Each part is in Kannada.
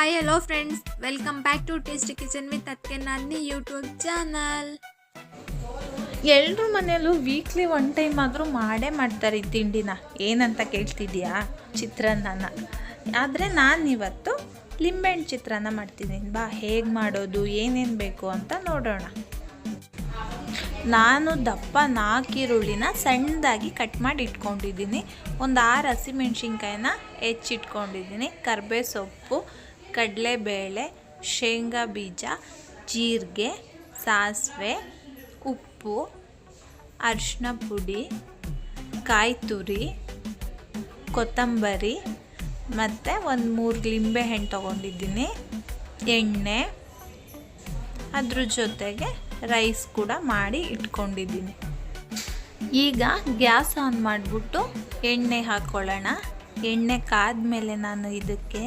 Hi hello friends, welcome back to tasty kitchen with ಅತ್ಕೆ ನಾದಿನಿ ಯೂಟ್ಯೂಬ್ ಚಾನಲ್. ಎಲ್ಲರೂ ಮನೆಯಲ್ಲೂ ವೀಕ್ಲಿ ಒನ್ ಟೈಮ್ ಆದರೂ ಮಾಡೇ ಮಾಡ್ತಾರೆ ಈ ತಿಂಡಿನ. ಏನಂತ ಕೇಳ್ತಿದ್ಯಾ? ಚಿತ್ರಾನ್ನ. ಆದರೆ ನಾನಿವತ್ತು ಲಿಂಬೆಹಣ್ಣು ಚಿತ್ರಾನ್ನ ಮಾಡ್ತಿದ್ದೀನಿ. ಬಾ, ಹೇಗೆ ಮಾಡೋದು, ಏನೇನು ಬೇಕು ಅಂತ ನೋಡೋಣ. ನಾನು ದಪ್ಪ 4 ಈರುಳ್ಳಿನ ಸಣ್ಣದಾಗಿ ಕಟ್ ಮಾಡಿ ಇಟ್ಕೊಂಡಿದ್ದೀನಿ. ಒಂದು 6 ಹಸಿಮೆಣ್ಸಿನ್ಕಾಯಿನ ಹೆಚ್ಚಿಟ್ಕೊಂಡಿದ್ದೀನಿ. ಕರಿಬೇವು ಸೊಪ್ಪು, ಕಡಲೆಬೇಳೆ, ಶೇಂಗಾ ಬೀಜ, ಜೀರಿಗೆ, ಸಾಸಿವೆ, ಉಪ್ಪು, ಅರಿಶಿನ ಪುಡಿ, ಕಾಯಿ ತುರಿ, ಕೊತ್ತಂಬರಿ ಮತ್ತು ಒಂದು 3 ಲಿಂಬೆಹಣ್ಣು ತೊಗೊಂಡಿದ್ದೀನಿ. ಎಣ್ಣೆ, ಅದ್ರ ಜೊತೆಗೆ ರೈಸ್ ಕೂಡ ಮಾಡಿ ಇಟ್ಕೊಂಡಿದ್ದೀನಿ. ಈಗ ಗ್ಯಾಸ್ ಆನ್ ಮಾಡಿಬಿಟ್ಟು ಎಣ್ಣೆ ಹಾಕ್ಕೊಳ್ಳೋಣ. ಎಣ್ಣೆ ಕಾದ್ಮೇಲೆ ನಾನು ಇದಕ್ಕೆ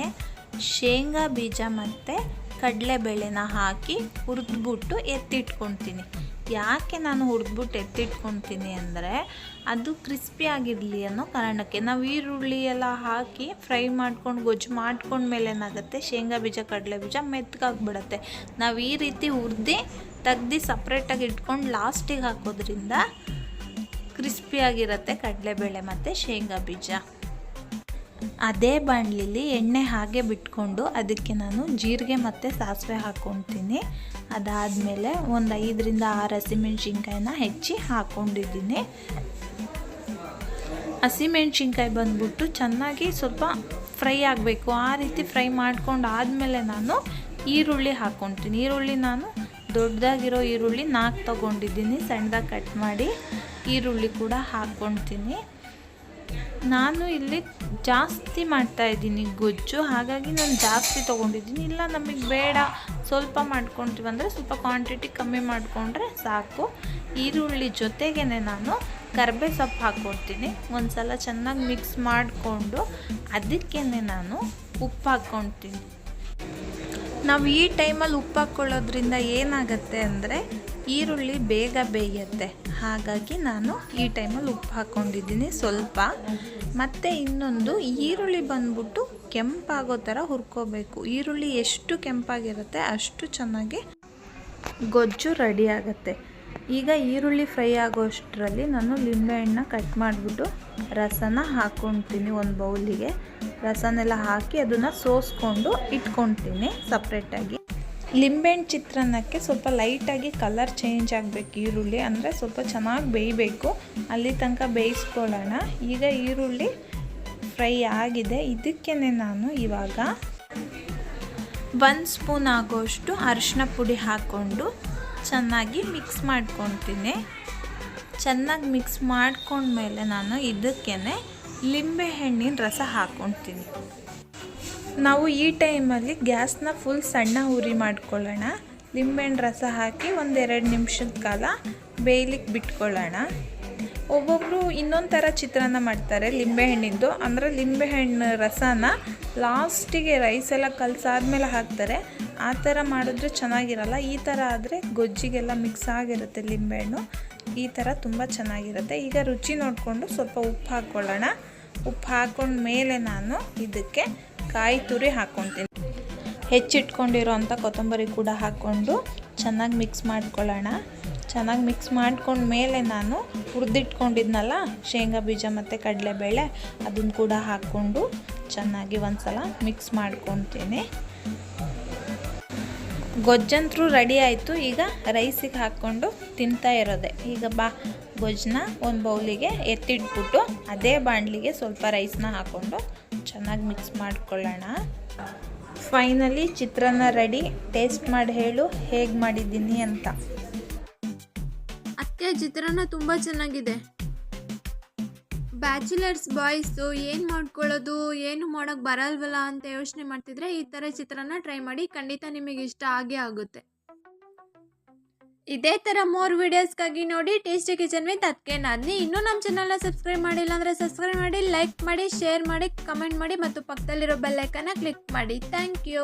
ಶೇಂಗಾ ಬೀಜ ಮತ್ತು ಕಡಲೆಬೇಳೆನ ಹಾಕಿ ಹುರಿದ್ಬಿಟ್ಟು ಎತ್ತಿಟ್ಕೊತೀನಿ. ಯಾಕೆ ನಾನು ಹುರಿದ್ಬಿಟ್ಟು ಎತ್ತಿಟ್ಕೊತೀನಿ ಅಂದರೆ ಅದು ಕ್ರಿಸ್ಪಿ ಆಗಿರಲಿ ಅನ್ನೋ ಕಾರಣಕ್ಕೆ. ನಾವು ಈರುಳ್ಳಿ ಎಲ್ಲ ಹಾಕಿ ಫ್ರೈ ಮಾಡ್ಕೊಂಡು ಗೊಜ್ಜು ಮಾಡ್ಕೊಂಡ್ಮೇಲೆ ಏನಾಗುತ್ತೆ, ಶೇಂಗಾ ಬೀಜ ಕಡಲೆ ಬೀಜ ಮೆತ್ತಗಾಗ್ಬಿಡುತ್ತೆ. ನಾವು ಈ ರೀತಿ ಹುರಿದು ತೆಗ್ದು ಸಪ್ರೇಟಾಗಿ ಇಟ್ಕೊಂಡು ಲಾಸ್ಟಿಗೆ ಹಾಕೋದ್ರಿಂದ ಕ್ರಿಸ್ಪಿಯಾಗಿರುತ್ತೆ ಕಡಲೆಬೇಳೆ ಮತ್ತು ಶೇಂಗಾ ಬೀಜ. ಅದೇ ಬಾಣಲಿಲಿ ಎಣ್ಣೆ ಹಾಗೆ ಬಿಟ್ಕೊಂಡು ಅದಕ್ಕೆ ನಾನು ಜೀರಿಗೆ ಮತ್ತು ಸಾಸಿವೆ ಹಾಕ್ಕೊತೀನಿ. ಅದಾದಮೇಲೆ ಒಂದು 5ರಿಂದ 6 ಹಸಿಮೆಣ್ಸಿನ್ಕಾಯಿನ ಹೆಚ್ಚಿ ಹಾಕ್ಕೊಂಡಿದ್ದೀನಿ. ಹಸಿಮೆಣ್ಸಿನ್ಕಾಯಿ ಬಂದ್ಬಿಟ್ಟು ಚೆನ್ನಾಗಿ ಸ್ವಲ್ಪ ಫ್ರೈ ಆಗಬೇಕು. ಆ ರೀತಿ ಫ್ರೈ ಮಾಡ್ಕೊಂಡು ಆದಮೇಲೆ ನಾನು ಈರುಳ್ಳಿ ಹಾಕ್ಕೊತೀನಿ. ಈರುಳ್ಳಿ ನಾನು ದೊಡ್ಡದಾಗಿರೋ ಈರುಳ್ಳಿ 4 ತೊಗೊಂಡಿದ್ದೀನಿ. ಸಣ್ಣದಾಗಿ ಕಟ್ ಮಾಡಿ ಈರುಳ್ಳಿ ಕೂಡ ಹಾಕ್ಕೊತೀನಿ. ನಾನು ಇಲ್ಲಿ ಜಾಸ್ತಿ ಮಾಡ್ತಾಯಿದ್ದೀನಿ ಗೊಜ್ಜು, ಹಾಗಾಗಿ ನಾನು ಜಾಸ್ತಿ ತೊಗೊಂಡಿದ್ದೀನಿ. ಇಲ್ಲ ನಮಗೆ ಬೇಡ ಸ್ವಲ್ಪ ಮಾಡ್ಕೊತೀವಿ ಅಂದರೆ ಸ್ವಲ್ಪ ಕ್ವಾಂಟಿಟಿ ಕಮ್ಮಿ ಮಾಡಿಕೊಂಡ್ರೆ ಸಾಕು. ಈರುಳ್ಳಿ ಜೊತೆಗೇ ನಾನು ಕರಿಬೇವು ಸೊಪ್ಪು ಹಾಕ್ಕೊಡ್ತೀನಿ. ಒಂದು ಸಲ ಚೆನ್ನಾಗಿ ಮಿಕ್ಸ್ ಮಾಡಿಕೊಂಡು ಅದಕ್ಕೇ ನಾನು ಉಪ್ಪು ಹಾಕ್ಕೊತೀನಿ. ನಾವು ಈ ಟೈಮಲ್ಲಿ ಉಪ್ಪು ಹಾಕ್ಕೊಳ್ಳೋದ್ರಿಂದ ಏನಾಗುತ್ತೆ ಅಂದರೆ ಈರುಳ್ಳಿ ಬೇಗ ಬೇಯುತ್ತೆ. ಹಾಗಾಗಿ ನಾನು ಈ ಟೈಮಲ್ಲಿ ಉಪ್ಪು ಹಾಕ್ಕೊಂಡಿದ್ದೀನಿ ಸ್ವಲ್ಪ. ಮತ್ತು ಇನ್ನೊಂದು, ಈರುಳ್ಳಿ ಬಂದ್ಬಿಟ್ಟು ಕೆಂಪಾಗೋ ಥರ ಹುರ್ಕೋಬೇಕು. ಈರುಳ್ಳಿ ಎಷ್ಟು ಕೆಂಪಾಗಿರುತ್ತೆ ಅಷ್ಟು ಚೆನ್ನಾಗಿ ಗೊಜ್ಜು ರೆಡಿ ಆಗುತ್ತೆ. ಈಗ ಈರುಳ್ಳಿ ಫ್ರೈ ಆಗೋಷ್ಟರಲ್ಲಿ ನಾನು ಲಿಂಬೆಹಣ್ಣನ್ನ ಕಟ್ ಮಾಡಿಬಿಟ್ಟು ರಸನ ಹಾಕ್ಕೊತೀನಿ. ಒಂದು ಬೌಲಿಗೆ ರಸನೆಲ್ಲ ಹಾಕಿ ಅದನ್ನು ಸೋಸ್ಕೊಂಡು ಇಟ್ಕೊತೀನಿ ಸಪ್ರೇಟಾಗಿ. ಲಿಂಬೆಹಣ್ಣು ಚಿತ್ರಾನ್ನಕ್ಕೆ ಸ್ವಲ್ಪ ಲೈಟಾಗಿ ಕಲರ್ ಚೇಂಜ್ ಆಗಬೇಕು. ಈರುಳ್ಳಿ ಅಂದರೆ ಸ್ವಲ್ಪ ಚೆನ್ನಾಗಿ ಬೇಯಬೇಕು. ಅಲ್ಲಿ ತನಕ ಬೇಯಿಸ್ಕೊಳ್ಳೋಣ. ಈಗ ಈರುಳ್ಳಿ ಫ್ರೈ ಆಗಿದೆ. ಇದಕ್ಕೇ ನಾನು ಇವಾಗ 1 ಸ್ಪೂನ್ ಆಗೋಷ್ಟು ಅರಿಶಿನ ಪುಡಿ ಹಾಕ್ಕೊಂಡು ಚೆನ್ನಾಗಿ ಮಿಕ್ಸ್ ಮಾಡ್ಕೊತೀನಿ. ಚೆನ್ನಾಗಿ ಮಿಕ್ಸ್ ಮಾಡ್ಕೊಂಡ್ಮೇಲೆ ನಾನು ಇದಕ್ಕೇ ಲಿಂಬೆಹಣ್ಣಿನ ರಸ ಹಾಕ್ಕೊತೀನಿ. ನಾವು ಈ ಟೈಮಲ್ಲಿ ಗ್ಯಾಸ್ನ ಫುಲ್ ಸಣ್ಣ ಉರಿ ಮಾಡ್ಕೊಳ್ಳೋಣ. ಲಿಂಬೆಹಣ್ಣು ರಸ ಹಾಕಿ 1-2 ನಿಮಿಷದ ಕಾಲ ಬೇಯಲಿಕ್ಕೆ ಬಿಟ್ಕೊಳ್ಳೋಣ. ಒಬ್ಬೊಬ್ಬರು ಇನ್ನೊಂದು ಥರ ಚಿತ್ರಾನ್ನ ಮಾಡ್ತಾರೆ ಲಿಂಬೆಹಣ್ಣಿದ್ದು. ಅಂದರೆ ಲಿಂಬೆಹಣ್ಣು ರಸನ ಲಾಸ್ಟಿಗೆ ರೈಸೆಲ್ಲ ಕಲಸಾದ್ಮೇಲೆ ಹಾಕ್ತಾರೆ. ಆ ಥರ ಮಾಡಿದ್ರೆ ಚೆನ್ನಾಗಿರಲ್ಲ. ಈ ಥರ ಆದರೆ ಗೊಜ್ಜಿಗೆಲ್ಲ ಮಿಕ್ಸ್ ಆಗಿರುತ್ತೆ ಲಿಂಬೆಹಣ್ಣು. ಈ ಥರ ತುಂಬ ಚೆನ್ನಾಗಿರುತ್ತೆ. ಈಗ ರುಚಿ ನೋಡಿಕೊಂಡು ಸ್ವಲ್ಪ ಉಪ್ಪು ಹಾಕ್ಕೊಳ್ಳೋಣ. ಉಪ್ಪು ಹಾಕ್ಕೊಂಡ ಮೇಲೆ ನಾನು ಇದಕ್ಕೆ ಕಾಯಿ ತುರಿ ಹಾಕ್ಕೊತೀನಿ. ಹೆಚ್ಚಿಟ್ಕೊಂಡಿರೋ ಅಂಥ ಕೊತ್ತಂಬರಿ ಕೂಡ ಹಾಕ್ಕೊಂಡು ಚೆನ್ನಾಗಿ ಮಿಕ್ಸ್ ಮಾಡ್ಕೊಳ್ಳೋಣ. ಚೆನ್ನಾಗಿ ಮಿಕ್ಸ್ ಮಾಡ್ಕೊಂಡ ಮೇಲೆ ನಾನು ಹುರಿದಿಟ್ಕೊಂಡಿದ್ನಲ್ಲ ಶೇಂಗಾ ಬೀಜ ಮತ್ತು ಕಡಲೆಬೇಳೆ, ಅದನ್ನು ಕೂಡ ಹಾಕ್ಕೊಂಡು ಚೆನ್ನಾಗಿ ಒಂದು ಸಲ ಮಿಕ್ಸ್ ಮಾಡ್ಕೊತೀನಿ. ಗೊಜ್ಜಂತರೂ ರೆಡಿ ಆಯಿತು. ಈಗ ರೈಸಿಗೆ ಹಾಕ್ಕೊಂಡು ತಿಂತಾ ಇರೋದೆ. ಈಗ ಬಾ, ಗೊಜ್ಜನ್ನ ಒಂದು ಬೌಲಿಗೆ ಎತ್ತಿಟ್ಬಿಟ್ಟು ಅದೇ ಬಾಣಲಿಗೆ ಸ್ವಲ್ಪ ರೈಸ್ನ ಹಾಕ್ಕೊಂಡು ಚೆನ್ನಾಗಿ ಮಿಕ್ಸ್ ಮಾಡ್ಕೊಳ್ಳೋಣ. ಫೈನಲಿ ಚಿತ್ರಾನ್ನ ರೆಡಿ. ಟೇಸ್ಟ್ ಮಾಡಿ ಹೇಳು ಹೇಗೆ ಮಾಡಿದ್ದೀನಿ ಅಂತ. ಅತ್ತೆ, ಚಿತ್ರಾನ್ನ ತುಂಬ ಚೆನ್ನಾಗಿದೆ. ಬ್ಯಾಚುಲರ್ಸ್ ಬಾಯ್ಸು ಏನು ಮಾಡ್ಕೊಳ್ಳೋದು, ಏನು ಮಾಡೋಕ್ಕೆ ಬರಲ್ವಲ್ಲ ಅಂತ ಯೋಚನೆ ಮಾಡ್ತಿದ್ರೆ ಈ ಥರ ಚಿತ್ರಾನ್ನ ಟ್ರೈ ಮಾಡಿ. ಖಂಡಿತ ನಿಮಗೆ ಇಷ್ಟ ಆಗೇ ಆಗುತ್ತೆ. ಇದೇ ಥರ ಮೋರ್ ವಿಡಿಯೋಸ್ಗಾಗಿ ನೋಡಿ ಟೇಸ್ಟಿ ಕಿಚನ್ ವಿತ್ ಅತ್ಕೆ ನಾದಿನಿ. ಇನ್ನೂ ನಮ್ಮ ಚಾನಲ್ನ ಸಬ್ಸ್ಕ್ರೈಬ್ ಮಾಡಿಲ್ಲ ಅಂದರೆ ಸಬ್ಸ್ಕ್ರೈಬ್ ಮಾಡಿ, ಲೈಕ್ ಮಾಡಿ, ಶೇರ್ ಮಾಡಿ, ಕಮೆಂಟ್ ಮಾಡಿ ಮತ್ತು ಪಕ್ಕದಲ್ಲಿರೋ ಬೆಲ್ ಐಕನ್ನ ಕ್ಲಿಕ್ ಮಾಡಿ. Thank you.